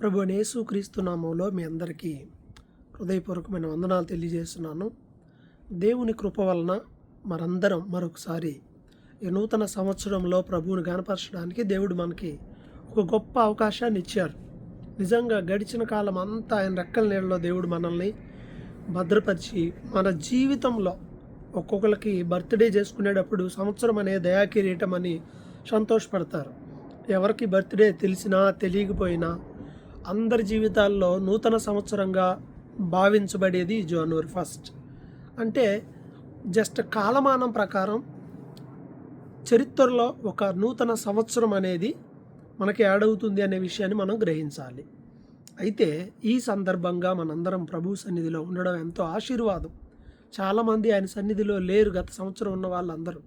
ప్రభు యేసుక్రీస్తు నామంలో మీ అందరికీ హృదయపూర్వకమైన వందనాలు తెలియజేస్తున్నాను. దేవుని కృప వలన మనందరం మరొకసారి ఈ నూతన సంవత్సరంలో ప్రభువుని గణపరచడానికి దేవుడు మనకి ఒక గొప్ప అవకాశాన్ని ఇచ్చారు. నిజంగా గడిచిన కాలం అంతా ఆయన రెక్కల నీళ్ళలో దేవుడు మనల్ని భద్రపరిచి మన జీవితంలో ఒక్కొక్కరికి బర్త్డే చేసుకునేటప్పుడు సంవత్సరం అనే దయాకిరీటం అని సంతోషపడతారు. ఎవరికి బర్త్డే తెలిసినా తెలియకపోయినా అందరి జీవితాల్లో నూతన సంవత్సరంగా భావించబడేది జనవరి 1. అంటే జస్ట్ కాలమానం ప్రకారం చరిత్రలో ఒక నూతన సంవత్సరం అనేది మనకి యాడ్ అవుతుంది అనే విషయాన్ని మనం గ్రహించాలి. అయితే ఈ సందర్భంగా మనందరం ప్రభు సన్నిధిలో ఉండడం ఎంతో ఆశీర్వాదం. చాలామంది ఆయన సన్నిధిలో లేరు గత సంవత్సరం ఉన్న వాళ్ళందరూ.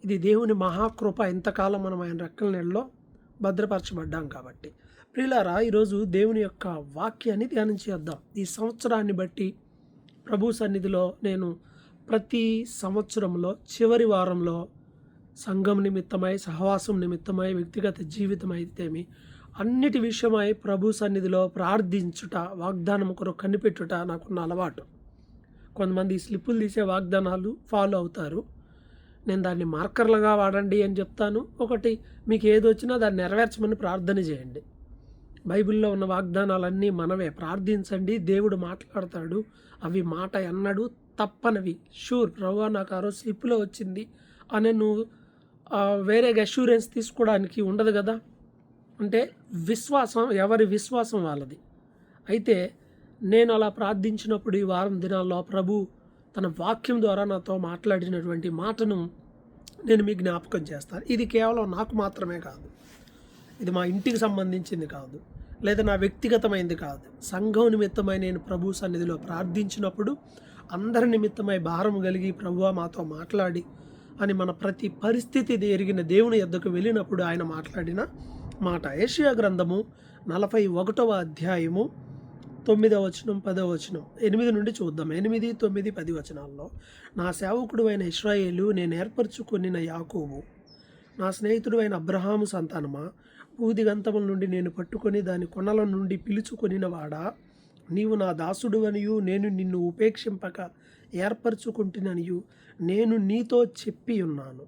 ఇది దేవుని మహాకృప. ఇంతకాలం మనం ఆయన రెక్కల నీళ్ళలో భద్రపరచబడ్డాం కాబట్టి. ప్రియులారా, ఈరోజు దేవుని యొక్క వాక్యాన్ని ధ్యానం చేద్దాం. ఈ సంవత్సరాన్ని బట్టి ప్రభు సన్నిధిలో నేను ప్రతి సంవత్సరంలో చివరి వారంలో సంఘం నిమిత్తమై, సహవాసం నిమిత్తమై, వ్యక్తిగత జీవితం అయితేమి అన్నిటి విషయమై ప్రభు సన్నిధిలో ప్రార్థించుట, వాగ్దానం కొరకు కనిపెట్టుట నాకున్న అలవాటు. కొంతమంది స్లిప్పులు తీసే వాగ్దానాలు ఫాలో అవుతారు. నేను దాన్ని మార్కర్లుగా వాడండి అని చెప్తాను. ఒకటి, మీకు ఏది వచ్చినా దాన్ని నెరవేర్చమని ప్రార్థన చేయండి. బైబిల్లో ఉన్న వాగ్దానాలన్నీ మనవే. ప్రార్థించండి, దేవుడు మాట్లాడతాడు. అవి మాట ఎన్నడూ తప్పనవి. షూర్, ప్రభువా నాకు ఆ రోజు స్లిప్లో వచ్చింది అని నువ్వు వేరే అష్యూరెన్స్ తీసుకోవడానికి ఉండదు కదా. అంటే విశ్వాసం, ఎవరి విశ్వాసం వాళ్ళది. అయితే నేను అలా ప్రార్థించినప్పుడు ఈ వారం దినాల్లో ప్రభు తన వాక్యం ద్వారా నాతో మాట్లాడినటువంటి మాటను నేను మీకు జ్ఞాపకం చేస్తాను. ఇది కేవలం నాకు మాత్రమే కాదు, ఇది మా ఇంటికి సంబంధించింది కాదు, లేదా నా వ్యక్తిగతమైనది కాదు. సంఘం నిమిత్తమై నేను ప్రభు సన్నిధిలో ప్రార్థించినప్పుడు అందరి నిమిత్తమై భారం కలిగి ప్రభువా మాతో మాట్లాడి అని మన ప్రతి పరిస్థితి ఎరిగిన దేవుని యొద్దకు వెళ్ళినప్పుడు ఆయన మాట్లాడిన మాట. యెషయా గ్రంథము 41వ అధ్యాయము 9వ వచనం 10వ వచనం 8 నుండి చూద్దాం. 8, 9, 10 వచనాల్లో, నా సేవకుడు అయిన ఇశ్రాయేలు, నేను ఏర్పరచుకొనిన యాకోబు, నా స్నేహితుడు అయిన అబ్రహాము సంతానమా, భూదిగంతముల నుండి నేను పట్టుకొని దాని కొనల నుండి పిలుచుకొనిన వాడా, నీవు నా దాసుడు అనియు నేను నిన్ను ఉపేక్షింపక ఏర్పరచుకుంటుననియు నేను నీతో చెప్పి ఉన్నాను.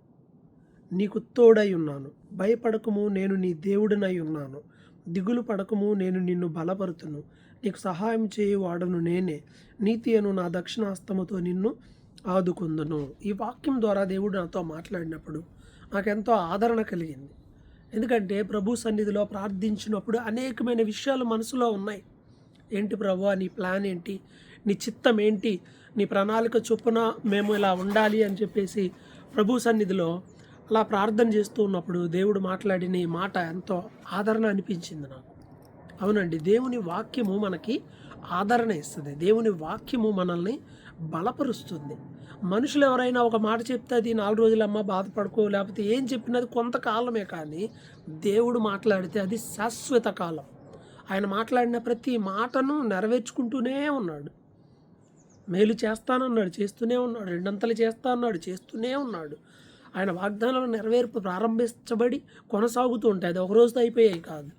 నీకు తోడై ఉన్నాను. భయపడకము, నేను నీ దేవుడినై ఉన్నాను. దిగులు పడకము, నేను నిన్ను బలపరుతును. నీకు సహాయం చేయువాడను నేనే. నీతి అను నా దక్షిణాస్తముతో నిన్ను ఆదుకుందును. ఈ వాక్యం ద్వారా దేవుడు నాతో మాట్లాడినప్పుడు నాకెంతో ఆదరణ కలిగింది. ఎందుకంటే ప్రభు సన్నిధిలో ప్రార్థించినప్పుడు అనేకమైన విషయాలు మనసులో ఉన్నాయి. ఏంటి ప్రభువా, నీ ప్లాన్ ఏంటి, నీ చిత్తం ఏంటి, నీ ప్రణాళిక చొప్పున మేము ఇలా ఉండాలి అని చెప్పేసి ప్రభు సన్నిధిలో అలా ప్రార్థన చేస్తూ ఉన్నప్పుడు దేవుడు మాట్లాడిన ఈ మాట ఎంతో ఆదరణ అనిపించింది నాకు. అవునండి, దేవుని వాక్యము మనకి ఆదరణ ఇస్తుంది. దేవుని వాక్యము మనల్ని బలపరుస్తుంది. మనుషులు ఎవరైనా ఒక మాట చెప్తే అది 4 రోజులమ్మ బాధపడుకో, లేకపోతే ఏం చెప్పినది కొంతకాలమే, కానీ దేవుడు మాట్లాడితే అది శాశ్వత కాలం. ఆయన మాట్లాడిన ప్రతి మాటను నెరవేర్చుకుంటూనే ఉన్నాడు. మేలు చేస్తానన్నాడు, చేస్తూనే ఉన్నాడు. 2 చేస్తా అన్నాడు, చేస్తూనే ఉన్నాడు. ఆయన వాగ్దానాలు నెరవేర్పు ప్రారంభించబడి కొనసాగుతూ ఉంటాయి. అది ఒక రోజుతో అయిపోయాయి కాదు.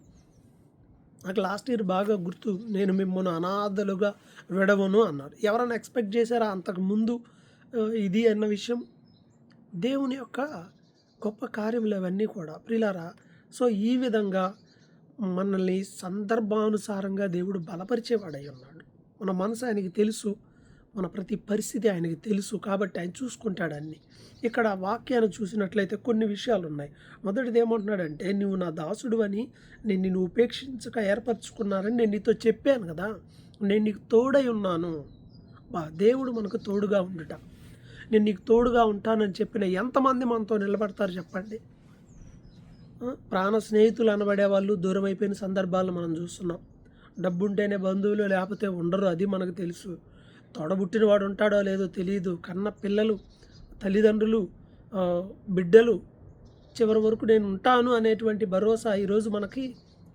నాకు లాస్ట్ ఇయర్ బాగా గుర్తు, నేను మిమ్మల్ని అనాథలుగా విడవను అన్నారు. ఎవరైనా ఎక్స్పెక్ట్ చేశారా అంతకుముందు ఇది అన్న విషయం? దేవుని యొక్క గొప్ప కార్యములు అవన్నీ కూడా ప్రియులారా. సో ఈ విధంగా మనల్ని సందర్భానుసారంగా దేవుడు బలపరిచేవాడై ఉన్నాడు. మన మనసు ఆయనకి తెలుసు, మన ప్రతి పరిస్థితి ఆయనకి తెలుసు, కాబట్టి ఆయన చూసుకుంటాడు అన్నీ. ఇక్కడ వాక్యాన్ని చూసినట్లయితే కొన్ని విషయాలు ఉన్నాయి. మొదటిది ఏమంటున్నాడంటే, నువ్వు నా దాసుడు అని నేను నిన్ను ఉపేక్షించక ఏర్పరచుకున్నానని నేను నీతో చెప్పాను కదా, నేను నీకు తోడై ఉన్నాను. దేవుడు మనకు తోడుగా ఉండుట. నేను నీకు తోడుగా ఉంటానని చెప్పిన ఎంతమంది మనతో నిలబడతారు చెప్పండి? ప్రాణ స్నేహితులు అనబడే వాళ్ళు దూరం అయిపోయిన సందర్భాలు మనం చూస్తున్నాం. డబ్బు ఉంటేనే బంధువులు, లేకపోతే ఉండరు, అది మనకు తెలుసు. తోడబుట్టిన వాడు ఉంటాడో లేదో తెలియదు. కన్న పిల్లలు, తల్లిదండ్రులు, బిడ్డలు, చివరి వరకు నేను ఉంటాను అనేటువంటి భరోసా ఈరోజు మనకి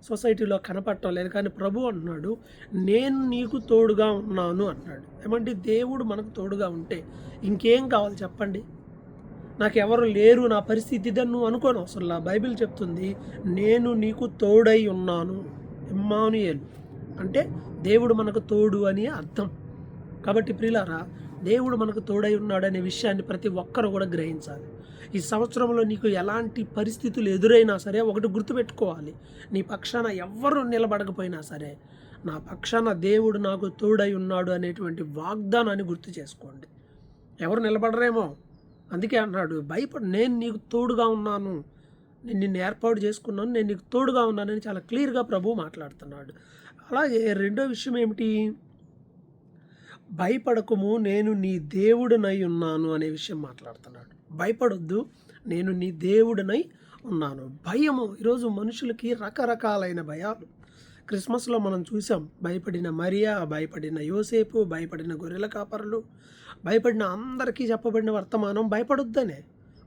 సొసైటీలో కనపడటం లేదు. కానీ ప్రభు అంటున్నాడు, నేను నీకు తోడుగా ఉన్నాను అన్నాడు. ఏమంటే దేవుడు మనకు తోడుగా ఉంటే ఇంకేం కావాలి చెప్పండి? నాకు ఎవరు లేరు, నా పరిస్థితి ఇదని నువ్వు అనుకోను అసలు. బైబిల్ చెప్తుంది, నేను నీకు తోడై ఉన్నాను. ఇమ్మానుయేలు అంటే దేవుడు మనకు తోడు అని అర్థం. కాబట్టి ప్రియులారా, దేవుడు మనకు తోడై ఉన్నాడనే విషయాన్ని ప్రతి ఒక్కరు కూడా గ్రహించాలి. ఈ సంవత్సరంలో నీకు ఎలాంటి పరిస్థితులు ఎదురైనా సరే ఒకటి గుర్తుపెట్టుకోవాలి. నీ పక్షాన ఎవ్వరు నిలబడకపోయినా సరే, నా పక్షాన దేవుడు నాకు తోడై ఉన్నాడు అనేటువంటి వాగ్దానాన్ని గుర్తు చేసుకోండి. ఎవరు నిలబడరేమో, అందుకే అన్నాడు, భయపడు, నేను నీకు తోడుగా ఉన్నాను, నేను నిన్ను ఏర్పాటు చేసుకున్నాను, నేను నీకు తోడుగా ఉన్నానని చాలా క్లియర్గా ప్రభువు మాట్లాడుతున్నాడు. అలాగే రెండో విషయం ఏమిటి? భయపడకము, నేను నీ దేవుడినై ఉన్నాను అనే విషయం మాట్లాడుతున్నాడు. భయపడొద్దు, నేను నీ దేవుడినై ఉన్నాను. భయము ఈరోజు మనుషులకి రకరకాలైన భయాలు. క్రిస్మస్లో మనం చూసాం, భయపడిన మరియా, భయపడిన యోసేపు, భయపడిన గొర్రెల కాపరులు, భయపడిన అందరికీ చెప్పబడిన వర్తమానం భయపడొద్దనే.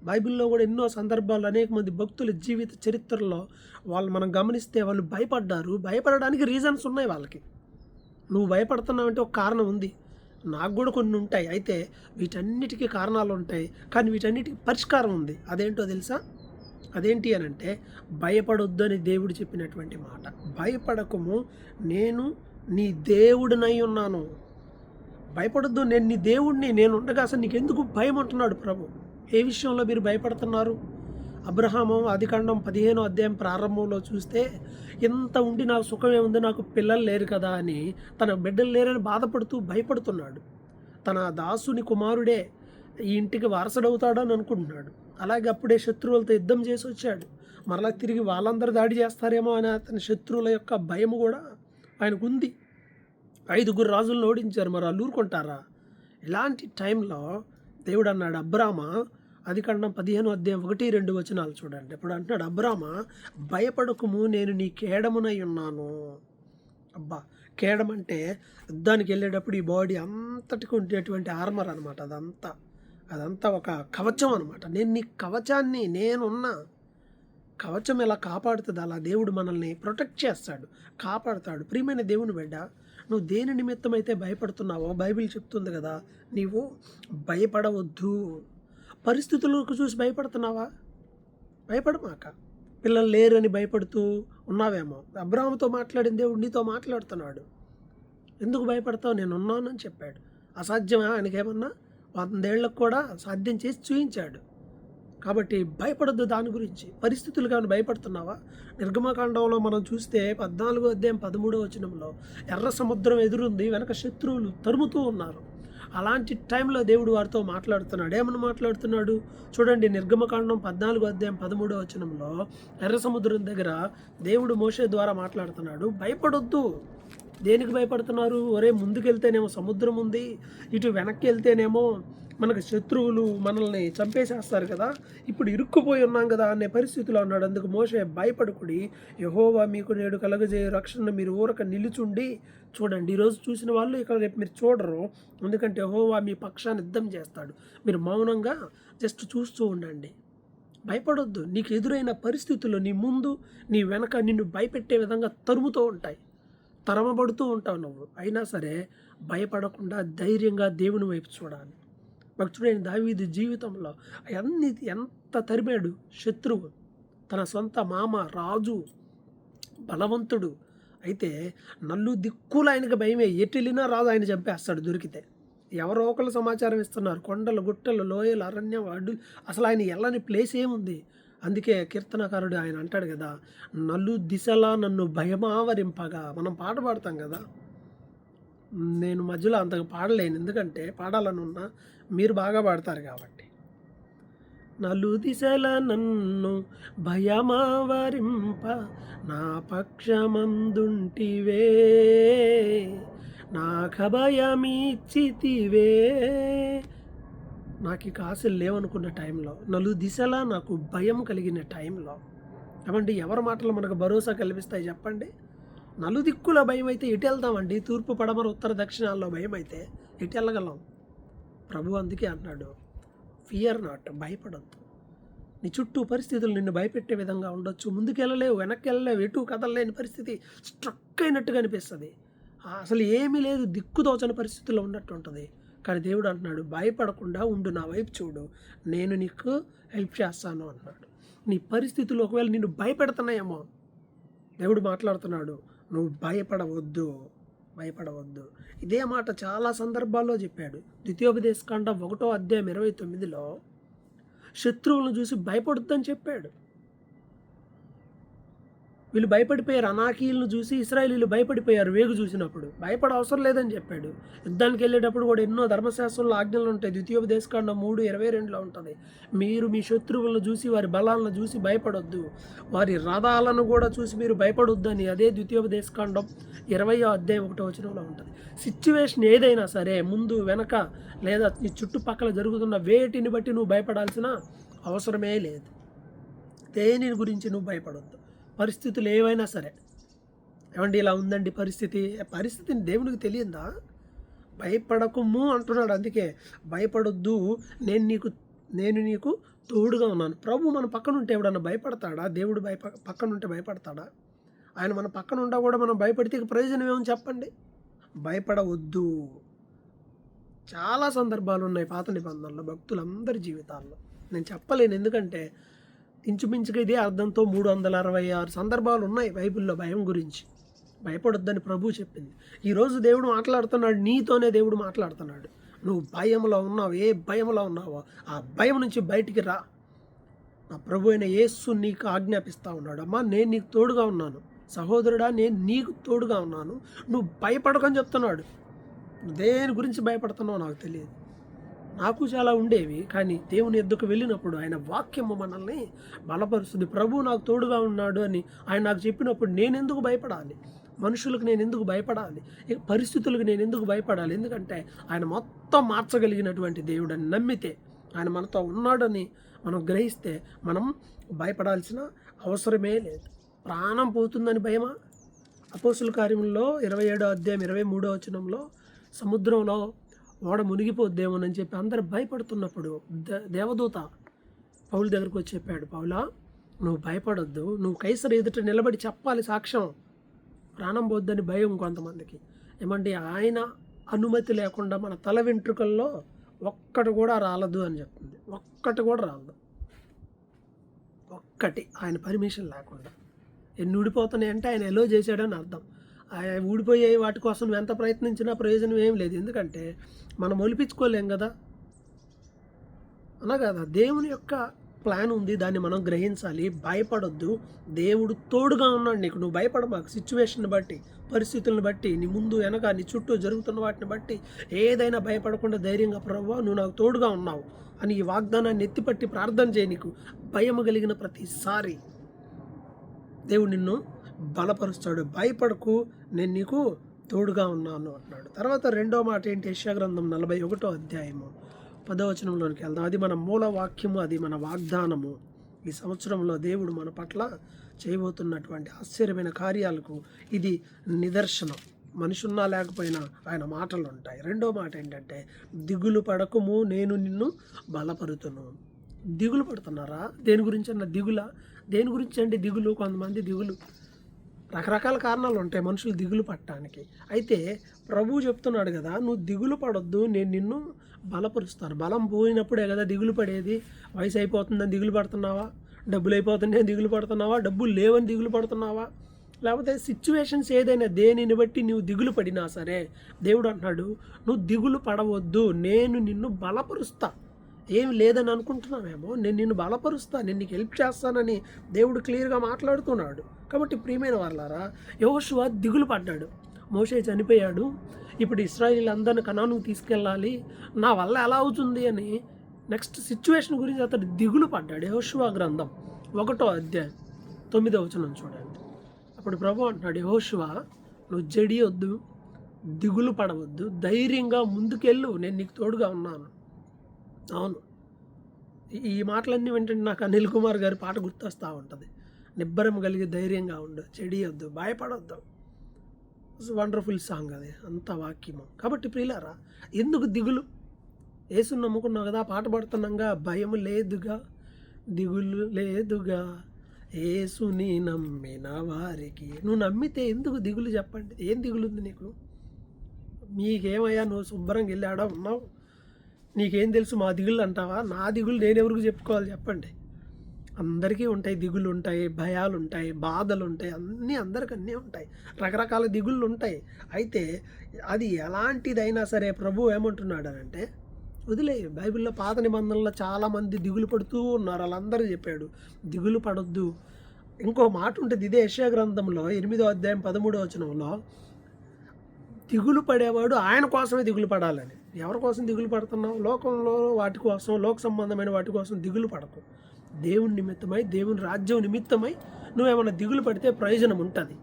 బైబిల్లో కూడా ఎన్నో సందర్భాలు అనేక మంది భక్తుల జీవిత చరిత్రలో వాళ్ళు మనం గమనిస్తే వాళ్ళు భయపడ్డారు. భయపడడానికి రీజన్స్ ఉన్నాయి వాళ్ళకి. నువ్వు భయపడుతున్నావంటే ఒక కారణం ఉంది. నాకు కూడా కొన్ని ఉంటాయి. అయితే వీటన్నిటికీ కారణాలు ఉంటాయి, కానీ వీటన్నిటికీ పరిష్కారం ఉంది. అదేంటో తెలుసా? అదేంటి అని అంటే, భయపడొద్దు అని దేవుడు చెప్పినటువంటి మాట. భయపడకము, నేను నీ దేవుడినై ఉన్నాను. భయపడొద్దు, నేను నీ దేవుడిని, నేను ఉండగా అసలు నీకెందుకు భయం అంటున్నాడు ప్రభు. ఏ విషయంలో మీరు భయపడుతున్నారు? అబ్రహాము ఆదికాండం 15వ అధ్యాయం ప్రారంభంలో చూస్తే, ఎంత ఉండి నాకు సుఖమే ఉంది, నాకు పిల్లలు లేరు కదా అని, తన బిడ్డలు లేరని బాధపడుతూ భయపడుతున్నాడు. తన దాసుని కుమారుడే ఈ ఇంటికి వారసుడవుతాడని అనుకుంటున్నాడు. అలాగే అప్పుడే శత్రువులతో యుద్ధం చేసి వచ్చాడు. మరలా తిరిగి వాళ్ళందరూ దాడి చేస్తారేమో అని అతని శత్రువుల యొక్క భయం కూడా ఆయనకు ఉంది. 5 రాజులను ఓడించారు, మరి వాళ్ళు ఊరుకుంటారా? ఇలాంటి టైంలో దేవుడు అన్నాడు, అబ్రామా, ఆదికాండం 15వ అధ్యాయం 1-2 వచనాలు చూడండి. ఇప్పుడు అంటున్నాడు, అబ్రామా, భయపడకుము, నేను నీ కేడమునై ఉన్నాను. అబ్బా, కేడం అంటే యుద్ధానికి వెళ్ళేటప్పుడు ఈ బాడీ అంతటికి ఉండేటువంటి ఆర్మర్ అనమాట. అదంతా ఒక కవచం అనమాట. నేను నీ కవచాన్ని, నేనున్నా. కవచం ఎలా కాపాడుతుంది, అలా దేవుడు మనల్ని ప్రొటెక్ట్ చేస్తాడు, కాపాడుతాడు. ప్రియమైన దేవుని బిడ్డ, నువ్వు దేని నిమిత్తం అయితే భయపడుతున్నావో బైబిల్ చెప్తుంది కదా, నీవు భయపడవద్దు. పరిస్థితులకు చూసి భయపడుతున్నావా? భయపడమాక. పిల్లలు లేరు అని భయపడుతూ ఉన్నావేమో. అబ్రాహాముతో మాట్లాడిన దేవుడు నీతో మాట్లాడుతున్నాడు. ఎందుకు భయపడతావు? నేను ఉన్నాను అని చెప్పాడు. అసాధ్యమా ఆయనకేమన్నా? 100 ఏళ్ళకు కూడా సాధ్యం చేసి చూపించాడు. కాబట్టి భయపడొద్దు దాని గురించి. పరిస్థితులు కానీ భయపడుతున్నావా? నిర్గమకాండంలో మనం చూస్తే 14వ అధ్యాయం 13వ వచనంలో ఎర్ర సముద్రం ఎదురుంది, వెనక శత్రువులు తరుముతూ ఉన్నారు. అలాంటి టైంలో దేవుడు వారితో మాట్లాడుతున్నాడు. ఏమని మాట్లాడుతున్నాడు చూడండి. నిర్గమకాండం 14వ అధ్యాయం 13వ వచనంలో ఎర్ర సముద్రం దగ్గర దేవుడు మోషే ద్వారా మాట్లాడుతున్నాడు. భయపడొద్దు. దేనికి భయపడుతున్నారు? ఒరే, ముందుకెళ్తేనేమో సముద్రం ఉంది, ఇటు వెనక్కి వెళ్తేనేమో మనకు శత్రువులు మనల్ని చంపేసేస్తారు కదా, ఇప్పుడు ఇరుక్కుపోయి ఉన్నాం కదా అనే పరిస్థితిలో అన్నాడు. అందుకు మోషే, భయపడకుడి, యెహోవా మీకు నేడు కలగజేయ రక్షణ మీరు ఊరక నిలుచుండి చూడండి. ఈరోజు చూసిన వాళ్ళు ఇక్కడ రేపు మీరు చూడరు, ఎందుకంటే యెహోవా మీ పక్షాన్ని యుద్ధం చేస్తాడు. మీరు మౌనంగా జస్ట్ చూస్తూ ఉండండి. భయపడొద్దు. నీకు ఎదురైన పరిస్థితుల్లో నీ ముందు నీ వెనక నిన్ను భయపెట్టే విధంగా తరుముతూ ఉంటాయి, తరమబడుతూ ఉంటావు నువ్వు. అయినా సరే భయపడకుండా ధైర్యంగా దేవుని వైపు చూడాలి. భక్తుడైన దావీదు జీవితంలో అన్ని ఎంత తరిమాడు శత్రువు. తన సొంత మామ రాజు, బలవంతుడు. అయితే నల్లు దిక్కులు ఆయనకు భయమే. ఎటు వెళ్ళినా రాజు ఆయన చంపేస్తాడు దొరికితే. ఎవరో ఒకరు సమాచారం ఇస్తున్నారు. కొండలు, గుట్టలు, లోయలు, అరణ్యం, అడ్డు, అసలు ఆయన వెళ్ళని ప్లేస్ ఏముంది? అందుకే కీర్తనకారుడు ఆయన అంటాడు కదా, నలు దిశలా నన్ను భయమావరింపగా. మనం పాట పాడతాం కదా, నేను మధ్యలో అంతగా పాడలేను, ఎందుకంటే పాడాలనున్నా మీరు బాగా పాడతారు కాబట్టి. నలు దిశల నన్ను భయమావరింప, నా పక్షమందుంటివే, నాకభయమిచ్చితివే. నాకు ఇక ఆశలు లేవనుకున్న టైంలో, నలు దిశలా నాకు భయం కలిగిన టైంలో, ఏమండి ఎవరి మాటలు మనకు భరోసా కల్పిస్తాయి చెప్పండి? నలుదిక్కుల భయం అయితే ఎటు వెళ్తామండి? తూర్పు, పడమర, ఉత్తర, దక్షిణాల్లో భయం అయితే ఎటు వెళ్ళగలం? ప్రభు అందుకే అన్నాడు, ఫియర్ నాట్, భయపడద్దు. నీ చుట్టూ పరిస్థితులు నిన్ను భయపెట్టే విధంగా ఉండొచ్చు. ముందుకు వెళ్ళలేవు, వెనక్కి వెళ్ళలేవు, ఎటు కదలలేని పరిస్థితి, స్ట్రక్ అయినట్టుగా అనిపిస్తుంది. అసలు ఏమీ లేదు, దిక్కుదోచని పరిస్థితుల్లో ఉన్నట్టు ఉంటుంది. కానీ దేవుడు అంటున్నాడు, భయపడకుండా ఉండు, నా వైపు చూడు, నేను నీకు హెల్ప్ చేస్తాను అన్నాడు. నీ పరిస్థితులు ఒకవేళ నిన్ను భయపెడుతున్నాయేమో, దేవుడు మాట్లాడుతున్నాడు, నువ్వు భయపడవద్దు, భయపడవద్దు. ఇదే మాట చాలా సందర్భాల్లో చెప్పాడు. ద్వితీయోపదేశకాండం 1వ అధ్యాయం 29లో శత్రువులను చూసి భయపడొద్దని చెప్పాడు. వీళ్ళు భయపడిపోయారు. అనాకీయులను చూసి ఇశ్రాయేలీయులు భయపడిపోయారు వేగు చూసినప్పుడు. భయపడ అవసరం లేదని చెప్పాడు. యుద్ధానికి వెళ్ళేటప్పుడు కూడా ఎన్నో ధర్మశాస్త్రంలో ఆజ్ఞలు ఉంటాయి. ద్వితీయోపదేశకాండం 3:22లో ఉంటుంది. మీరు మీ శత్రువులను చూసి వారి బలాలను చూసి భయపడొద్దు, వారి రథాలను కూడా చూసి మీరు భయపడొద్దు అని అదే ద్వితీయోపదేశకాండం 20వ అధ్యాయం 1వ వచనంలో ఉంటుంది. సిచ్యువేషన్ ఏదైనా సరే ముందు వెనక లేదా నీ చుట్టుపక్కల జరుగుతున్న వేటిని బట్టి నువ్వు భయపడాల్సిన అవసరమే లేదు. దేని గురించి నువ్వు భయపడొద్దు. పరిస్థితులు ఏవైనా సరే, ఏమండి ఇలా ఉందండి పరిస్థితిని దేవునికి తెలియదా? భయపడకుము అంటున్నాడు. అందుకే భయపడొద్దు, నేను నీకు తోడుగా ఉన్నాను. ప్రభు మన పక్కన ఉంటే ఎవడన్నా భయపడతాడా? దేవుడు పక్కన ఉంటే భయపడతాడా? ఆయన మన పక్కన ఉండా కూడా మనం భయపడితే ప్రయోజనం ఏమని చెప్పండి? భయపడవద్దు. చాలా సందర్భాలు ఉన్నాయి పాత నిబంధనలో భక్తులందరి జీవితాల్లో. నేను చెప్పలేను, ఎందుకంటే ఇంచుమించుగా ఇదే అర్థంతో 366 సందర్భాలు ఉన్నాయి బైబిల్లో భయం గురించి. భయపడొద్దని ప్రభు చెప్పింది. ఈరోజు దేవుడు మాట్లాడుతున్నాడు, నీతోనే దేవుడు మాట్లాడుతున్నాడు. నువ్వు భయంలో ఉన్నావు, ఏ భయంలో ఉన్నావో ఆ భయం నుంచి బయటికి రా. నా ప్రభు అయిన యేసు నీకు ఆజ్ఞాపిస్తూ ఉన్నాడు. అమ్మా, నేను నీకు తోడుగా ఉన్నాను. సహోదరుడా, నేను నీకు తోడుగా ఉన్నాను. నువ్వు భయపడకని చెప్తున్నాడు. దేని గురించి భయపడుతున్నావు నాకు తెలియదు. నాకు చాలా ఉండేవి, కానీ దేవుని ఎద్దుకు వెళ్ళినప్పుడు ఆయన వాక్యము మనల్ని బలపరుస్తుంది. ప్రభు నాకు తోడుగా ఉన్నాడు అని ఆయన నాకు చెప్పినప్పుడు నేను ఎందుకు భయపడాలి? మనుషులకు నేను ఎందుకు భయపడాలి? పరిస్థితులకు నేను ఎందుకు భయపడాలి? ఎందుకంటే ఆయన మొత్తం మార్చగలిగినటువంటి దేవుడు అని నమ్మితే, ఆయన మనతో ఉన్నాడని మనం గ్రహిస్తే మనం భయపడాల్సిన అవసరమే లేదు. ప్రాణం పోతుందని భయమా? అపోస్తుల కార్యముల్లో 27వ అధ్యాయం 23వ వచనంలో సముద్రంలో ఓడ మునిగిపోద్దేమోనని చెప్పి అందరూ భయపడుతున్నప్పుడు దేవదూత పౌలు దగ్గరకు వచ్చి చెప్పాడు, పౌలా, నువ్వు భయపడొద్దు, నువ్వు కైసరు ఎదుట నిలబడి చెప్పాలి సాక్ష్యం. ప్రాణం పోద్దని భయం కొంతమందికి. ఏమంటే ఆయన అనుమతి లేకుండా మన తల వెంట్రుకల్లో ఒక్కటి కూడా రాలదు అని చెప్తుంది. ఒక్కటి కూడా రాలదు, ఒక్కటి ఆయన పర్మిషన్ లేకుండా. ఎన్ని ఊడిపోతున్నాయి అంటే ఆయన ఎలో చేశాడని అర్థం. ఊడిపోయే వాటి కోసం నువ్వు ఎంత ప్రయత్నించినా ప్రయోజనం ఏం లేదు, ఎందుకంటే మనం ఒలిపించుకోలేం కదా, అలా కదా. దేవుని యొక్క ప్లాన్ ఉంది, దాన్ని మనం గ్రహించాలి. భయపడొద్దు, దేవుడు తోడుగా ఉన్నాడు నీకు. నువ్వు భయపడ మాకు. సిచ్యువేషన్ బట్టి, పరిస్థితులను బట్టి, నీ ముందు వెనక నీ చుట్టూ జరుగుతున్న వాటిని బట్టి ఏదైనా భయపడకుండా ధైర్యంగా, ప్రభువా నువ్వు నాకు తోడుగా ఉన్నావు అని ఈ వాగ్దానాన్ని ఎత్తిపట్టి ప్రార్థన చేయి. నీకు భయము కలిగిన ప్రతిసారి దేవుడు నిన్ను బలపరుస్తాడు. భయపడకు, నేను నీకు తోడుగా ఉన్నాను అంటున్నాడు. తర్వాత రెండో మాట ఏంటి? యెషయా గ్రంథం 41వ అధ్యాయము 10వ వచనంలోనికి వెళ్దాం. అది మన మూల వాక్యము, అది మన వాగ్దానము. ఈ సంవత్సరంలో దేవుడు మన పట్ల చేయబోతున్నటువంటి ఆశ్చర్యమైన కార్యాలకు ఇది నిదర్శనం. మనుషున్నా లేకపోయినా ఆయన మాటలు ఉంటాయి. రెండో మాట ఏంటంటే, దిగులు పడకుము, నేను నిన్ను బలపరుతును. దిగులు పడుతున్నారా? దేని గురించి అన్న దిగులా? దేని గురించి అంటే దిగులు? కొంతమంది దిగులు రకరకాల కారణాలు ఉంటాయి మనుషులు దిగులు పడటానికి. అయితే ప్రభువు చెప్తున్నాడు కదా, నువ్వు దిగులు పడొద్దు, నేను నిన్ను బలపరుస్తాను. బలం పోయినప్పుడే కదా దిగులు పడేది. వయసు అయిపోతుందని దిగులు పడుతున్నావా? డబ్బులు అయిపోతున్నాయని దిగులు పడుతున్నావా? డబ్బులు లేవని దిగులు పడుతున్నావా? లేకపోతే సిచ్యువేషన్స్ ఏదైనా దేనిని బట్టి నువ్వు దిగులు పడినా సరే, దేవుడు అంటున్నాడు, నువ్వు దిగులు పడవద్దు, నేను నిన్ను బలపరుస్తా. ఏమి లేదని అనుకుంటున్నావేమో, నేను నిన్ను బలపరుస్తా, నేను నీకు హెల్ప్ చేస్తానని దేవుడు క్లియర్గా మాట్లాడుతున్నాడు. కాబట్టి ప్రియమైన వాళ్ళారా, యెహోషువ దిగులు పడ్డాడు. మోషే చనిపోయాడు, ఇప్పుడు ఇశ్రాయేలు అందరిని కనానుకు తీసుకెళ్ళాలి, నా వల్ల ఎలా అవుతుంది అని నెక్స్ట్ సిచ్యువేషన్ గురించి అతడు దిగులు పడ్డాడు. యెహోషువ గ్రంథం 1వ అధ్యాయం 9వ వచనం చూడండి. అప్పుడు ప్రభు అంటున్నాడు, యెహోషువ నువ్వు జడియొద్దు, దిగులు పడవద్దు, ధైర్యంగా ముందుకెళ్ళు, నేను నీకు తోడుగా ఉన్నాను. అవును, ఈ మాటలన్నీ వింటుంటే నాకు అనిల్ కుమార్ గారి పాట గుర్తొస్తూ ఉంటుంది. నిబ్బరం కలిగి ధైర్యంగా ఉండు, చెడియొద్దు, భయపడొద్దు. వండర్ఫుల్ సాంగ్ అది, అంత వాక్యము. కాబట్టి ప్రియులారా, ఎందుకు దిగులు? యేసుని నమ్ముకున్నావు కదా, పాట పాడుతున్నాగా, భయం లేదుగా, దిగులు లేదుగా, యేసుని నమ్మిన వారికి. నువ్వు నమ్మితే ఎందుకు దిగులు చెప్పండి? ఏం దిగులు ఉంది నీకు? మీకేమయ్యా, నువ్వు శుభ్రంగా వెళ్ళాడా ఉన్నావు, నీకేం తెలుసు మా దిగులు అంటావా? నా దిగులు నేను ఎవరికి చెప్పుకోవాలి చెప్పండి? అందరికీ ఉంటాయి, దిగులు ఉంటాయి, భయాలు ఉంటాయి, బాధలు ఉంటాయి, అందరికి అన్నీ ఉంటాయి, రకరకాల దిగుళ్ళు ఉంటాయి. అయితే అది ఎలాంటిదైనా సరే ప్రభు ఏమంటున్నాడు అంటే వదిలేయి. బైబిల్లో పాత నిబంధనలో చాలామంది దిగులు పడుతూ ఉన్నారు, వాళ్ళందరూ చెప్పాడు దిగులు పడొద్దు. ఇంకో మాట ఉంటుంది, ఇదే యెషయా గ్రంథంలో 8వ అధ్యాయం 13వ వచనంలో, దిగులు పడేవాడు ఆయన కోసమే దిగులు పడాలని. ఎవరి కోసం దిగులు పడుతున్నావు? లోకంలో వాటి కోసం, లోక సంబంధమైన వాటి కోసం దిగులు పడకు. దేవుని నిమిత్తమై, దేవుని రాజ్యం నిమిత్తమై నువ్వేమన్నా దిగులు పడితే ప్రయోజనం ఉంటుంది.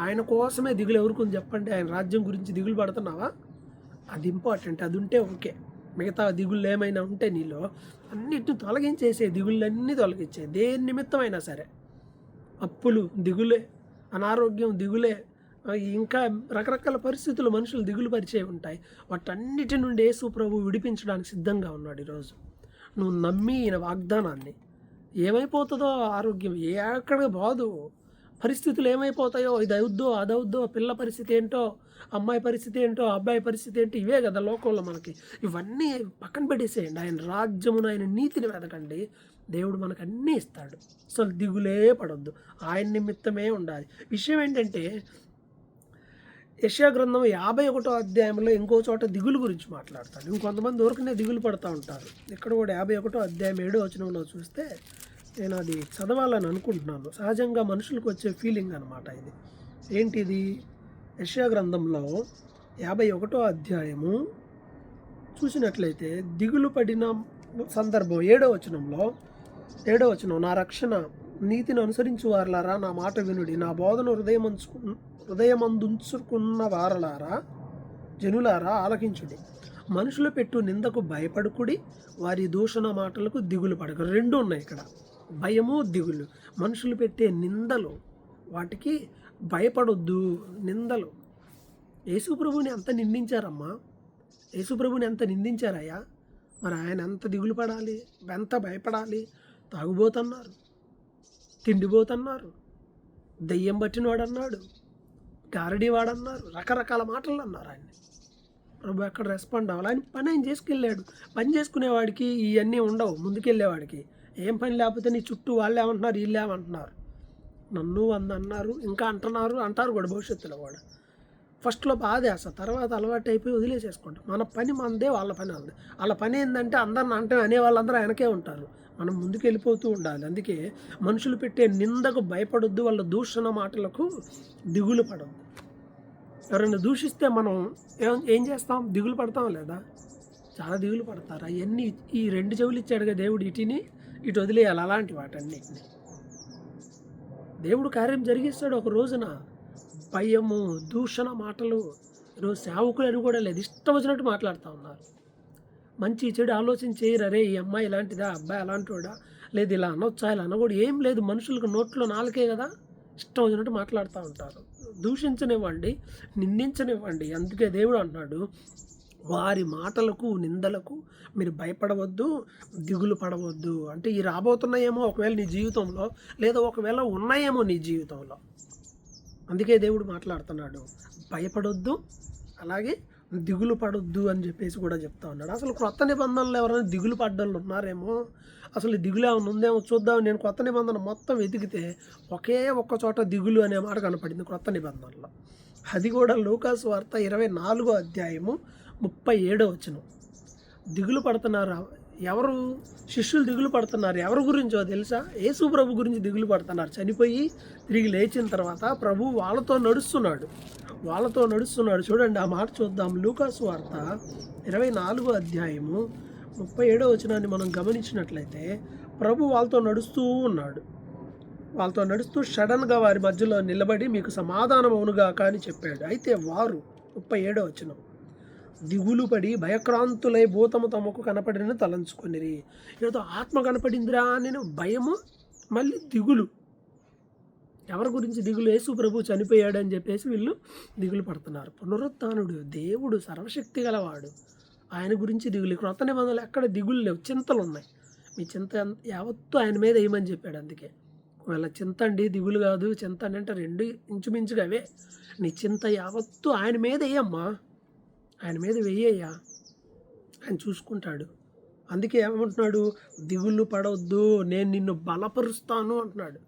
ఆయన కోసమే దిగులు ఎవరికి చెప్పండి? ఆయన రాజ్యం గురించి దిగులు పడుతున్నావా? అది ఇంపార్టెంట్. అది ఉంటే ఓకే. మిగతా దిగుళ్ళు ఏమైనా ఉంటే నీలో అన్నిటిని తొలగించేసే, దిగుళ్ళన్నీ తొలగించే. దేని నిమిత్తమైనా సరే, అప్పులు దిగులే, అనారోగ్యం దిగులే, ఇంకా రకరకాల పరిస్థితులు మనుషులు దిగులు పరిచే ఉంటాయి. వాటన్నిటి నుండి యేసు ప్రభు విడిపించడానికి సిద్ధంగా ఉన్నాడు. ఈరోజు నువ్వు నమ్మి ఈయన వాగ్దానాన్ని, ఏమైపోతుందో ఆరోగ్యం, ఎక్కడ బాదు, పరిస్థితులు ఏమైపోతాయో, ఇది అవుద్దో అదవుద్దో, పిల్ల పరిస్థితి ఏంటో, అమ్మాయి పరిస్థితి ఏంటో, అబ్బాయి పరిస్థితి ఏంటో, ఇవే కదా లోకంలో మనకి. ఇవన్నీ పక్కన పెట్టేసేయండి. ఆయన రాజ్యమును, ఆయన నీతిని వెతకండి. దేవుడు మనకు అన్నీ ఇస్తాడు. అసలు దిగులే పడొద్దు, ఆయన నిమిత్తమే ఉండాలి. విషయం ఏంటంటే యెషయా గ్రంథం 51వ అధ్యాయంలో ఇంకో చోట దిగులు గురించి మాట్లాడతాడు. ఇంకొంతమంది ఊరికనే దిగులు పడుతూ ఉంటారు. ఇక్కడ కూడా 51వ అధ్యాయం 7వ వచనంలో చూస్తే, నేను అది చదవాలని అనుకుంటున్నాను. సహజంగా మనుషులకు వచ్చే ఫీలింగ్ అనమాట ఇది. ఏంటిది? యెషయా గ్రంథంలో 51వ అధ్యాయము చూసినట్లయితే దిగులు పడిన సందర్భం 7వ వచనం, నా రక్షణ నీతిని అనుసరించు వారలారా నా మాట వినుడి, నా బోధన హృదయమందుంచుకున్న వారలారా జనులారా ఆలకించుడి. మనుషులు పెట్టు నిందకు భయపడుకుడి, వారి దూషణ మాటలకు దిగులు పడక. రెండు ఉన్నాయి ఇక్కడ, భయము దిగులు. మనుషులు పెట్టే నిందలు, వాటికి భయపడొద్దు. నిందలు, యేసుప్రభుని ఎంత నిందించారమ్మా, యేసుప్రభుని ఎంత నిందించారయ్యా. మరి ఆయన ఎంత దిగులు పడాలి, ఎంత భయపడాలి. తాగుబోతున్నారు, తిండిపోతున్నారు, దెయ్యం పట్టినవాడు అన్నాడు, గారడీవాడన్నారు, రకరకాల మాటలు అన్నారు ఆయన్ని. ప్రభు ఎక్కడ రెస్పాండ్ అవ్వాలి? ఆయన పని ఆయన చేసుకెళ్ళాడు. పని చేసుకునేవాడికి ఇవన్నీ ఉండవు. ముందుకెళ్ళేవాడికి ఏం పని లేకపోతే నీ చుట్టూ వాళ్ళు ఏమంటున్నారు, వీళ్ళు ఏమంటున్నారు, నన్ను అన్నారు, ఇంకా అంటారు కూడా భవిష్యత్తులో కూడా. ఫస్ట్లో బాధేస్తా, తర్వాత అలవాటు అయిపోయి వదిలేసేసుకుంటాం. మన పని మనదే, వాళ్ళ పని వాళ్ళదే. వాళ్ళ పని ఏంటంటే అందరిని అంటే అనే వాళ్ళందరూ వెనకే ఉంటారు, మనం ముందుకు వెళ్ళిపోతూ ఉండాలి. అందుకే మనుషులు పెట్టే నిందకు భయపడొద్దు, వాళ్ళ దూషణ మాటలకు దిగులు పడొద్దు. ఎవరైనా దూషిస్తే మనం ఏం చేస్తాం? దిగులు పడతాం లేదా? చాలా దిగులు పడతారు. అవన్నీ ఈ 2 చెవులు ఇచ్చాడుగా దేవుడు, ఇటు వదిలేయాలి. అలాంటి వాటన్నిటిని దేవుడు కార్యం జరిగిస్తాడు ఒక రోజున. భయము, దూషణ మాటలు, ఈరోజు సేవకులని కూడా లేదు, ఇష్టం వచ్చినట్టు మాట్లాడుతూ ఉన్నారు. మంచి చెడు ఆలోచన చేయరు. అరే ఈ అమ్మాయి ఇలాంటిదా, అబ్బాయి అలాంటివాడా, లేదు ఇలా అనొచ్చా, ఇలా అనకూడదు, ఏం లేదు. మనుషులకు నోట్లో నాలుకే కదా, ఇష్టం వచ్చినట్టు మాట్లాడుతూ ఉంటారు. దూషించనివ్వండి, నిందించనివ్వండి. అందుకే దేవుడు అంటున్నాడు, వారి మాటలకు, నిందలకు మీరు భయపడవద్దు, దిగులు పడవద్దు. అంటే ఈ రాబోతున్నాయేమో ఒకవేళ నీ జీవితంలో, లేదా ఒకవేళ ఉన్నాయేమో నీ జీవితంలో. అందుకే దేవుడు మాట్లాడుతున్నాడు, భయపడొద్దు, అలాగే దిగులు పడొద్దు అని చెప్పేసి కూడా చెప్తా ఉన్నాడు. అసలు కొత్త నిబంధనలు ఎవరైనా దిగులు పడ్డోళ్ళు ఉన్నారేమో, అసలు దిగులు ఏమైనా ఉందేమో చూద్దాం. నేను కొత్త నిబంధన మొత్తం వెతికితే ఒక్క చోట దిగులు అనే మాట కనపడింది కొత్త నిబంధనలో. అది కూడా లూకాసు వార్త 24వ అధ్యాయము 37వ వచనం. దిగులు పడుతున్నారు ఎవరు? శిష్యులు దిగులు పడుతున్నారు. ఎవరి గురించో తెలుసా? యేసు ప్రభు గురించి దిగులు పడుతున్నారు. చనిపోయి తిరిగి లేచిన తర్వాత ప్రభు వాళ్ళతో నడుస్తున్నాడు. చూడండి, ఆ మాట చూద్దాం. లూకాసు వార్త 24వ అధ్యాయము 37వ వచనాన్ని మనం గమనించినట్లయితే, ప్రభు వాళ్ళతో నడుస్తూ ఉన్నాడు. వాళ్ళతో నడుస్తూ సడన్గా వారి మధ్యలో నిలబడి మీకు సమాధానం అవునుగాక అని చెప్పాడు. అయితే వారు 37వ వచనం, దిగులు పడి భయక్రాంతులై భూతము తమకు కనపడిన తలంచుకొనిరి. ఏదో ఆత్మ కనపడిందిరా అని భయము, మళ్ళీ దిగులు. ఎవరి గురించి దిగులు? యేసు ప్రభు చనిపోయాడని చెప్పేసి వీళ్ళు దిగులు పడుతున్నారు. పునరుత్థానుడు, దేవుడు సర్వశక్తి గలవాడు, ఆయన గురించి దిగులు. క్రొత్త నిబంధనలు ఎక్కడ దిగులు లేవు, చింతలు ఉన్నాయి. మీ చింత యావత్తు ఆయన మీద వేయమని చెప్పాడు. అందుకే ఒకవేళ చింత అండి, దిగులు కాదు. చింత అంటే 2 ఇంచుమించుగా అవే. నీ చింత యావత్తు ఆయన మీద వేయమ్మా, ఆయన మీద వెయ్యయ్యా, ఆయన చూసుకుంటాడు. అందుకే ఏమంటున్నాడు, దిగులు పడవద్దు, నేను నిన్ను బలపరుస్తాను అంటున్నాడు.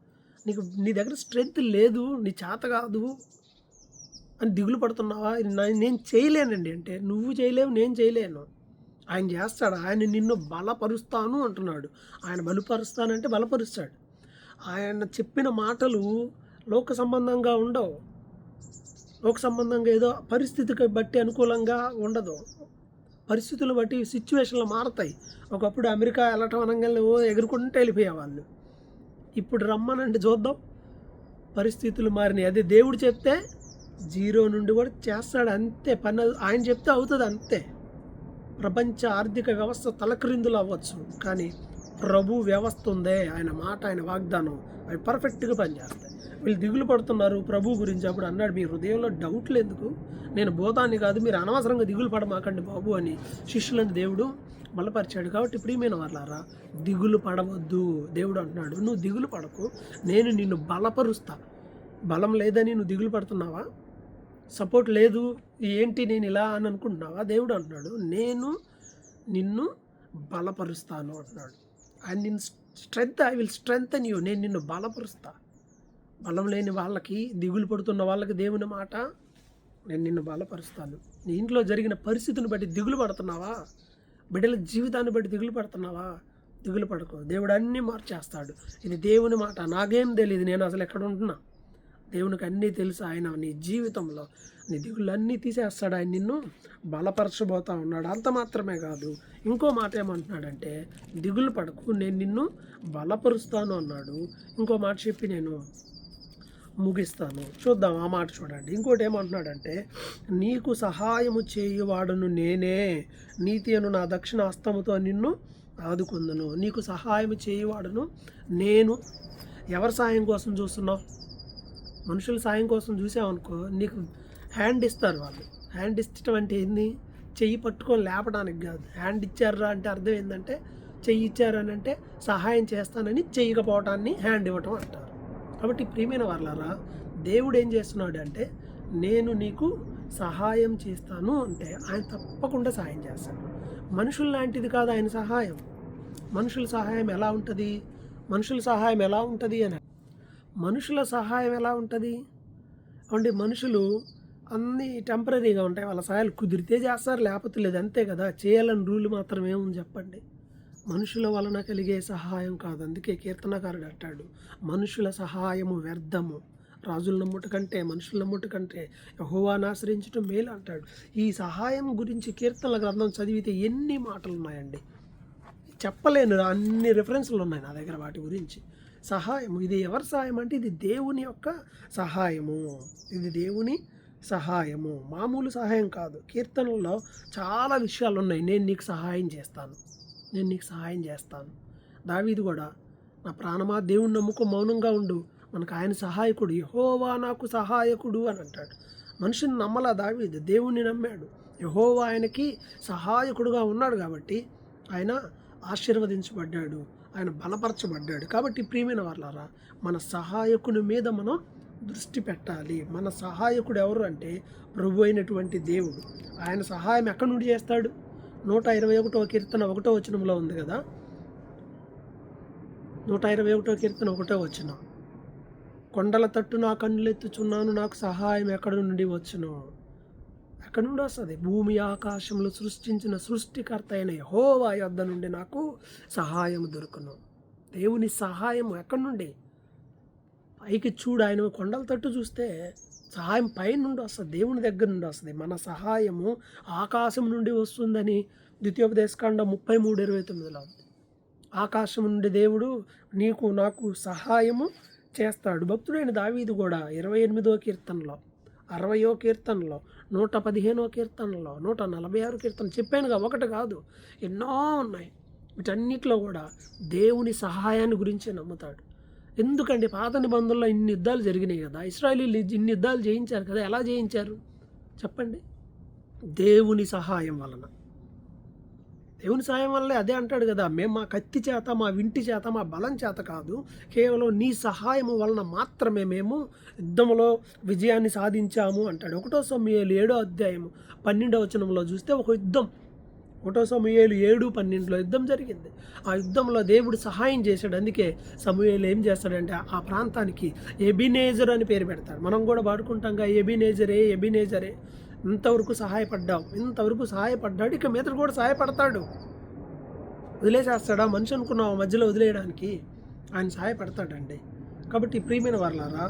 నీ దగ్గర స్ట్రెంత్ లేదు, నీ చేత కాదు అని దిగులు పడుతున్నావా? నేను చేయలేనండి అంటే, నువ్వు చేయలేవు, నేను చేయలేను. ఆయన చేస్తాడు. ఆయన నిన్ను బలపరుస్తాను అంటున్నాడు. ఆయన బలపరుస్తానంటే బలపరుస్తాడు. ఆయన చెప్పిన మాటలు లోక సంబంధంగా ఉండవు. లోక సంబంధంగా ఏదో పరిస్థితికి బట్టి అనుకూలంగా ఉండదు. పరిస్థితులు బట్టి సిచ్యువేషన్లు మారతాయి. ఒకప్పుడు అమెరికా వెళ్ళటం అనగానే ఎగురుకుంటూ వెళ్ళిపోయేవాళ్ళు. ఇప్పుడు రమ్మనండి చూద్దాం, పరిస్థితులు మారినాయి. అదే దేవుడు చెప్తే జీరో నుండి కూడా చేస్తాడు, అంతే. పని ఆయన చెప్తే అవుతుంది, అంతే. ప్రపంచ ఆర్థిక వ్యవస్థ తలక్రిందులు అవ్వచ్చు, కానీ ప్రభు వ్యవస్థ ఉందే, ఆయన మాట, ఆయన వాగ్దానం, అవి పర్ఫెక్ట్గా పనిచేస్తాయి. వీళ్ళు దిగులు పడుతున్నారు ప్రభు గురించి. అప్పుడు అన్నాడు, మీ హృదయంలో డౌట్లు ఎందుకు? నేను భూతాన్ని కాదు, మీరు అనవసరంగా దిగులు పడమాకండి బాబు అని శిష్యులను దేవుడు బలపరిచాడు. కాబట్టి ప్రియమైన వాళ్ళారా, దిగులు పడవద్దు. దేవుడు అంటున్నాడు, నువ్వు దిగులు పడకు, నేను నిన్ను బలపరుస్తా. బలం లేదని నువ్వు దిగులు పడుతున్నావా? సపోర్ట్ లేదు, ఏంటి నేను ఇలా అని అనుకుంటున్నావా? దేవుడు అంటున్నాడు, నేను నిన్ను బలపరుస్తాను అంటున్నాడు. అండ్ నిన్ను ఐ విల్ స్ట్రెంగ్తెన్ యూ. నేను నిన్ను బలపరుస్తా. బలం లేని వాళ్ళకి, దిగులు పడుతున్న వాళ్ళకి దేవుని మాట, నేను నిన్ను బలపరుస్తాను. నీ ఇంట్లో జరిగిన పరిస్థితిని బట్టి దిగులు పడుతున్నావా? బిడ్డల జీవితాన్ని బట్టి దిగులు పడుతున్నావా? దిగులు పడకు, దేవుడు అన్నీ మార్చేస్తాడు. ఇది దేవుని మాట, నాకేం తెలియదు, నేను అసలు ఎక్కడ ఉంటున్నా. దేవునికి అన్నీ తెలుసు. ఆయన నీ జీవితంలో నీ దిగుళ్ళు అన్నీ తీసేస్తాడు. ఆయన నిన్ను బలపరచబోతా ఉన్నాడు. అంత మాత్రమే కాదు, ఇంకో మాట ఏమంటున్నాడంటే, దిగులు పడకు, నేను నిన్ను బలపరుస్తాను అన్నాడు. ఇంకో మాట చెప్పి నేను ముగిస్తాను. చూద్దాం ఆ మాట చూడండి. ఇంకోటి ఏమంటున్నాడంటే, నీకు సహాయము చేయువాడును నేనే, నీతి అను నా దక్షిణ హస్తముతో నిన్ను ఆదుకుందును. నీకు సహాయం చేయువాడును నేను. ఎవరి సాయం కోసం చూస్తున్నావు? మనుషుల సాయం కోసం చూసామనుకో, నీకు హ్యాండ్ ఇస్తారు వాళ్ళు. హ్యాండ్ ఇచ్చటం అంటే ఏంది? చెయ్యి పట్టుకొని లేపడానికి కాదు. హ్యాండ్ ఇచ్చారా అంటే అర్థం ఏంటంటే, చెయ్యి ఇచ్చారని అంటే సహాయం చేస్తానని చెయ్యకపోవటాన్ని హ్యాండ్ ఇవ్వటం అంటారు. కాబట్టి ప్రియమైన వాళ్ళారా, దేవుడు ఏం చేస్తున్నాడు అంటే, నేను నీకు సహాయం చేస్తాను అంటే ఆయన తప్పకుండా సహాయం చేస్తాడు. మనుషుల లాంటిది కాదు ఆయన సహాయం. మనుషుల సహాయం ఎలా ఉంటుంది? మనుషుల సహాయం ఎలా ఉంటుంది అని, మనుషుల సహాయం ఎలా ఉంటుంది అంటే, మనుషులు అన్నీ టెంపరీగా ఉంటాయి. వాళ్ళ సహాయాలు కుదిరితే చేస్తారు, లేకపోతే లేదు, అంతే కదా. చేయాలని రూల్ మాత్రం ఏముంది చెప్పండి? మనుషుల వలన కలిగే సహాయం కాదు. అందుకే కీర్తనకారుడు అంటాడు, మనుషుల సహాయము వ్యర్థము, రాజుల నమ్ముట కంటే మనుషుల నమ్ముట కంటే యెహోవాను ఆశ్రయించడం మేలు అంటాడు. ఈ సహాయం గురించి కీర్తనల గ్రంథం చదివితే ఎన్ని మాటలు ఉన్నాయండి, చెప్పలేను. అన్ని రిఫరెన్స్లు ఉన్నాయి నా దగ్గర వాటి గురించి. సహాయము, ఇది ఎవరి సహాయం అంటే, ఇది దేవుని యొక్క సహాయము. ఇది దేవుని సహాయము, మామూలు సహాయం కాదు. కీర్తనల్లో చాలా విషయాలు ఉన్నాయి. నేను నీకు సహాయం చేస్తాను, నేను నీకు సహాయం చేస్తాను. దావీదు కూడా, నా ప్రాణమా దేవుని నమ్ముకో, మౌనంగా ఉండు, మనకు ఆయన సహాయకుడు, యెహోవా నాకు సహాయకుడు అని అంటాడు. మనిషిని నమ్మలా దావీదు, దేవుణ్ణి నమ్మాడు. యెహోవా ఆయనకి సహాయకుడుగా ఉన్నాడు కాబట్టి ఆయన ఆశీర్వదించబడ్డాడు, ఆయన బలపరచబడ్డాడు. కాబట్టి ప్రియమైన వాళ్ళారా, మన సహాయకుని మీద మనం దృష్టి పెట్టాలి. మన సహాయకుడు ఎవరు అంటే ప్రభు అయినటువంటి దేవుడు. ఆయన సహాయం ఎక్కడి నుండి చేస్తాడు? 121వ కీర్తన 1వ వచనంలో ఉంది కదా. 121వ కీర్తన 1వ వచనం, కొండల తట్టు నా కన్నులెత్తుచున్నాను, నాకు సహాయం ఎక్కడి నుండి వచ్చును? ఎక్కడి నుండి వస్తుంది? భూమి ఆకాశంలో సృష్టించిన సృష్టికర్త అయిన యెహోవా యొద్ద నుండి నాకు సహాయం దొరుకును. దేవుని సహాయం ఎక్కడి నుండి? పైకి చూడు, ఆయన కొండల తట్టు చూస్తే సహాయం పై నుండి వస్తుంది, దేవుని దగ్గర నుండి వస్తుంది. మన సహాయము ఆకాశం నుండి వస్తుందని ద్వితీయోపదేశకాండం 33:29లో ఉంది. ఆకాశం నుండి దేవుడు నీకు నాకు సహాయము చేస్తాడు. భక్తుడైన దావీదు కూడా 28వ కీర్తనలో, 60వ కీర్తనలో, 115వ కీర్తనలో, 146వ కీర్తన, చెప్పానుగా, ఒకటి కాదు ఎన్నో ఉన్నాయి. వీటన్నిటిలో కూడా దేవుని సహాయాన్ని గురించి నమ్ముతాడు. ఎందుకంటే పాత నిబంధనలో ఇన్ని యుద్ధాలు జరిగినాయి కదా, ఇశ్రాయేలీయులు ఇన్ని యుద్ధాలు జయించారు కదా. ఎలా జయించారు చెప్పండి? దేవుని సహాయం వలన. దేవుని సహాయం వల్లే. అదే అంటాడు కదా, మేము మా కత్తి చేత, మా వింటి చేత, మా బలం చేత కాదు, కేవలం నీ సహాయము వలన మాత్రమే మేము యుద్ధంలో విజయాన్ని సాధించాము అంటాడు. 1 సమూయేలు 7వ అధ్యాయము 12వ వచనంలో చూస్తే, ఒక యుద్ధం ఒకటో సమూయేలు 7:12 యుద్ధం జరిగింది. ఆ యుద్ధంలో దేవుడు సహాయం చేశాడు. అందుకే సమూయేలు ఏం చేస్తాడంటే ఆ ప్రాంతానికి ఎబినేజర్ అని పేరు పెడతాడు. మనం కూడా వాడుకుంటాంగా ఎబినేజరే ఎబినేజరే. ఇంతవరకు సహాయపడ్డాడు, ఇక మీదట కూడా సహాయపడతాడు. వదిలేసేస్తాడా మనిషి అనుకున్నావు మధ్యలో వదిలేయడానికి? ఆయన సహాయపడతాడండి. కాబట్టి ప్రియమైన వారలారా,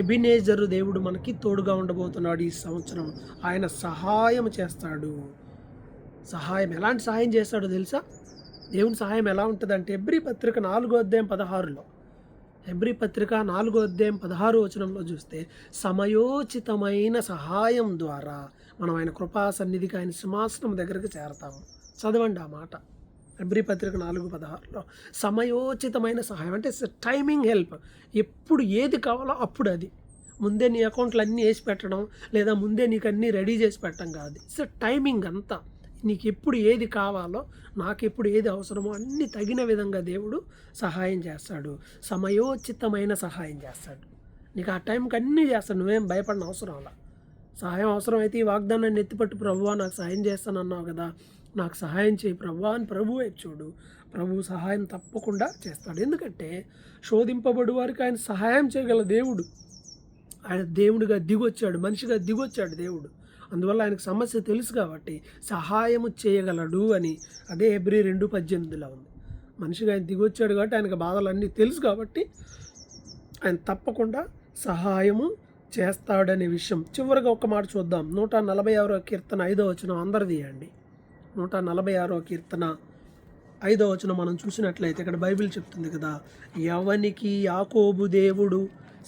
ఎబినేజరు దేవుడు మనకి తోడుగా ఉండబోతున్నాడు ఈ సంవత్సరం. ఆయన సహాయం చేస్తాడు. ఎలాంటి సహాయం చేస్తాడో తెలుసా? దేవుని సహాయం ఎలా ఉంటుందంటే హెబ్రీ పత్రిక 4:16లో హెబ్రీ పత్రిక 4:16 చూస్తే సమయోచితమైన సహాయం ద్వారా మనం ఆయన కృపా సన్నిధికి, ఆయన సింహాసనం దగ్గరికి చేరతాము. చదవండి ఆ మాట. హెబ్రీ పత్రిక 4:16లో సమయోచితమైన సహాయం అంటే టైమింగ్ హెల్ప్. ఎప్పుడు ఏది కావాలో అప్పుడు అది. ముందే నీ అకౌంట్లు అన్నీ వేసి పెట్టడం, లేదా ముందే నీకు అన్నీ రెడీ చేసి పెట్టడం కాదు. టైమింగ్ అంతా. నీకు ఎప్పుడు ఏది కావాలో, నాకు ఎప్పుడు ఏది అవసరమో అన్నీ తగిన విధంగా దేవుడు సహాయం చేస్తాడు. సమయోచితమైన సహాయం చేస్తాడు. నీకు ఆ టైంకి అన్నీ చేస్తాడు. నువ్వేం భయపడిన అవసరం అలా. సహాయం అవసరమైతే ఈ వాగ్దానాన్ని ఎత్తిపట్టు, ప్రభువా నాకు సహాయం చేస్తానన్నావు కదా, నాకు సహాయం చేయి ప్రభువా అని ప్రభువు వైపు చూడు. ప్రభువు సహాయం తప్పకుండా చేస్తాడు. ఎందుకంటే శోధింపబడు వారికి ఆయన సహాయం చేయగల దేవుడు. ఆయన దేవుడిగా దిగొచ్చాడు, మనిషిగా దిగొచ్చాడు దేవుడు. అందువల్ల ఆయనకు సమస్య తెలుసు కాబట్టి సహాయము చేయగలడు అని. అదే హెబ్రీ 2:18లో ఉంది. మనిషిగా ఆయన దిగొచ్చాడు కాబట్టి ఆయనకు బాధలన్నీ తెలుసు కాబట్టి ఆయన తప్పకుండా సహాయము చేస్తాడనే విషయం. చివరిగా ఒక మాట చూద్దాం. 146వ కీర్తన 5వ వచనం అందరిది అండి. 146వ కీర్తన 5వ వచనం మనం చూసినట్లయితే ఇక్కడ బైబిల్ చెప్తుంది కదా, ఎవనికి యాకోబు దేవుడు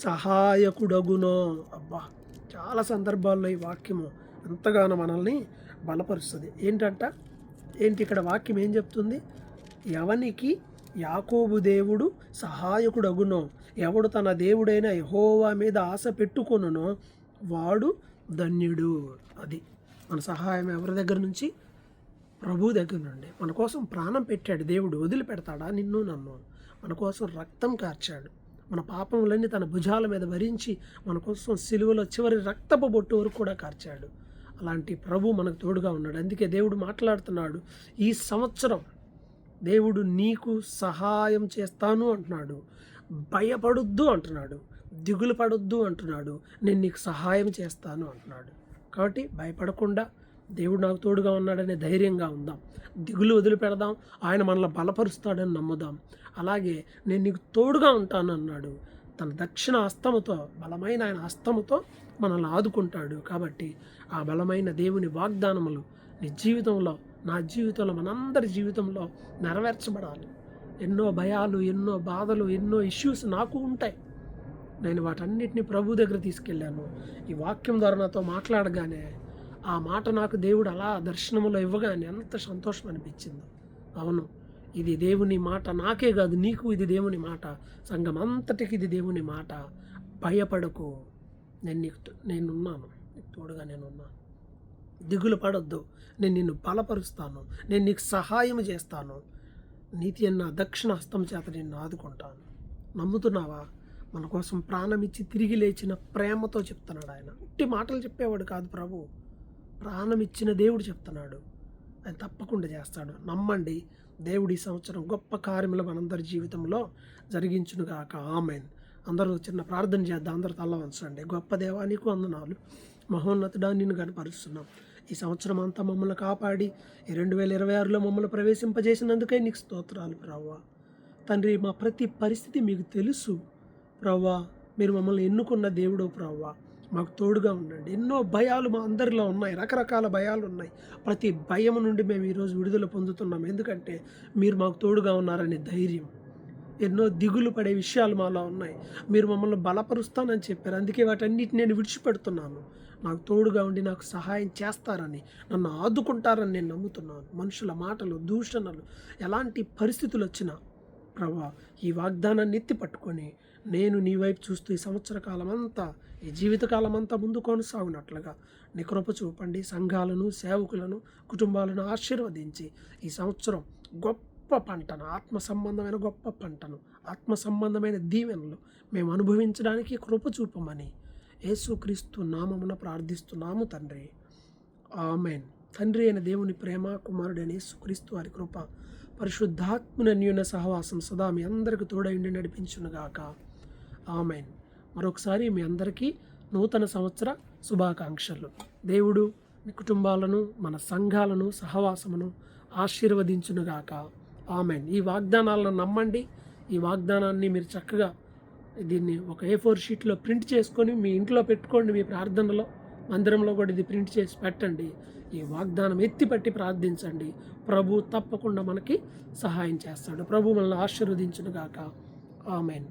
సహాయకుడగునో. అబ్బా, చాలా సందర్భాల్లో ఈ వాక్యము ఎంతగానో మనల్ని బలపరుస్తుంది. ఏంటి ఇక్కడ వాక్యం ఏం చెప్తుంది? ఎవనికి యాకోబు దేవుడు సహాయకుడగునో, ఎవడు తన దేవుడైన యెహోవా మీద ఆశ పెట్టుకొనునో వాడు ధన్యుడు. అది మన సహాయం ఎవరి దగ్గర నుంచి? ప్రభు దగ్గర నుండి. మన కోసం ప్రాణం పెట్టాడు దేవుడు. వదిలిపెడతాడా నిన్ను నన్ను? మన కోసం రక్తం కార్చాడు. మన పాపములన్నీ తన భుజాల మీద భరించి మన కోసం సిలువలో చివరి రక్తపు బొట్టు వరకు కూడా కార్చాడు. అలాంటి ప్రభు మనకు తోడుగా ఉన్నాడు. అందుకే దేవుడు మాట్లాడుతున్నాడు, ఈ సంవత్సరం దేవుడు నీకు సహాయం చేస్తాను అంటున్నాడు. భయపడొద్దు అంటున్నాడు, దిగులు పడొద్దు అంటున్నాడు, నేను నీకు సహాయం చేస్తాను అంటున్నాడు. కాబట్టి భయపడకుండా దేవుడు నాకు తోడుగా ఉన్నాడనే ధైర్యంగా ఉందాం. దిగులు వదిలిపెడదాం, ఆయన మనల్ని బలపరుస్తాడని నమ్ముదాం. అలాగే నేను నీకు తోడుగా ఉంటాను అన్నాడు. తన దక్షిణ హస్తముతో, బలమైన ఆయన హస్తముతో మనల్ని ఆదుకుంటాడు. కాబట్టి ఆ బలమైన దేవుని వాగ్దానములు నీ జీవితంలో, నా జీవితంలో, మనందరి జీవితంలో నెరవేర్చబడాలి. ఎన్నో భయాలు, ఎన్నో బాధలు, ఎన్నో ఇష్యూస్ నాకు ఉంటాయి. నేను వాటన్నిటిని ప్రభు దగ్గర తీసుకెళ్ళాను. ఈ వాక్యం ద్వారా నాతో మాట్లాడగానే ఆ మాట నాకు దేవుడు అలా దర్శనంలో ఇవ్వగానే ఎంత సంతోషం అనిపించిందో. అవును, ఇది దేవుని మాట. నాకే కాదు, నీకు ఇది దేవుని మాట. సంఘం అంతటికి ఇది దేవుని మాట. భయపడకు, నేనున్నాను, నీకు తోడుగా నేనున్నాను. దిగులు పడొద్దు, నేను నిన్ను బలపరుస్తాను, నేను నీకు సహాయం చేస్తాను. నీతి అన్న దక్షిణ హస్తం చేత నిన్ను ఆదుకుంటాను. నమ్ముతున్నావా? మన కోసం ప్రాణం ఇచ్చి తిరిగి లేచిన ప్రేమతో చెప్తున్నాడు ఆయన. ఉట్టి మాటలు చెప్పేవాడు కాదు ప్రభు, ప్రాణం ఇచ్చిన దేవుడు చెప్తున్నాడు. ఆయన తప్పకుండా చేస్తాడు. నమ్మండి. దేవుడి సంవత్సరం గొప్ప కార్యములు మనందరి జీవితంలో జరిగించునుగాక. ఆమెన్. అందరూ చిన్న ప్రార్థన చేద్దాం. అందరూ తల్ల వంచండి. గొప్ప దేవా, నీకు వందనాలు. మహోన్నతుడా, నిన్ను కనపరుస్తున్నాం. ఈ సంవత్సరం అంతా మమ్మల్ని కాపాడి ఈ 2026లో మమ్మల్ని ప్రవేశింపజేసినందుకే నీకు స్తోత్రాలు ప్రభువా. తండ్రి, మా ప్రతి పరిస్థితి మీకు తెలుసు ప్రభువా. మీరు మమ్మల్ని ఎన్నుకున్న దేవుడు ప్రభువా. మాకు తోడుగా ఉండండి. ఎన్నో భయాలు మా అందరిలో ఉన్నాయి, రకరకాల భయాలు ఉన్నాయి. ప్రతి భయం నుండి మేము ఈరోజు విడుదల పొందుతున్నాం. ఎందుకంటే మీరు మాకు తోడుగా ఉన్నారనే ధైర్యం. ఎన్నో దిగులు పడే విషయాలు మాలో ఉన్నాయి. మీరు మమ్మల్ని బలపరుస్తానని చెప్పారు. అందుకే వాటన్నిటిని నేను విడిచిపెడుతున్నాను. నాకు తోడుగా ఉండి నాకు సహాయం చేస్తారని, నన్ను ఆదుకుంటారని నేను నమ్ముతున్నాను. మనుషుల మాటలు, దూషణలు, ఎలాంటి పరిస్థితులు వచ్చినా ప్రభువా, ఈ వాగ్దానాన్ని ఎత్తి పట్టుకొని నేను నీ వైపు చూస్తూ ఈ సంవత్సర కాలం అంతా, ఈ జీవితకాలం అంతా ముందు కొనసాగునట్లుగా నీ కృప చూపండి. సంఘాలను, సేవకులను, కుటుంబాలను ఆశీర్వదించి ఈ సంవత్సరం గొప్ప పంటను, ఆత్మ సంబంధమైన గొప్ప పంటను, ఆత్మ సంబంధమైన దీవెనలు మేము అనుభవించడానికి కృప చూపమని యేసుక్రీస్తు నామమున ప్రార్థిస్తున్నాము తండ్రి. ఆమెన్. తండ్రి అయిన దేవుని ప్రేమ, కుమారుడైన యేసుక్రీస్తు వారి కృప, పరిశుద్ధాత్మని అన్యోన్య సహవాసం సదా మీ అందరికి తోడైండి నడిపించునుగాక. ఆమెన్. మరొకసారి మీ అందరికీ నూతన సంవత్సర శుభాకాంక్షలు. దేవుడు మీ కుటుంబాలను, మన సంఘాలను, సహవాసమును ఆశీర్వదించునుగాక. ఆమెన్. ఈ వాగ్దానాలను నమ్మండి. ఈ వాగ్దానాన్ని మీరు చక్కగా దీన్ని ఒక A4 షీట్లో ప్రింట్ చేసుకొని మీ ఇంట్లో పెట్టుకోండి. మీ ప్రార్థనలో, మందిరంలో కూడా ఇది ప్రింట్ చేసి పెట్టండి. ఈ వాగ్దానం ఎత్తిపట్టి ప్రార్థించండి. ప్రభు తప్పకుండా మనకి సహాయం చేస్తాడు. ప్రభు మనల్ని ఆశీర్వదించునుగాక. ఆమెన్.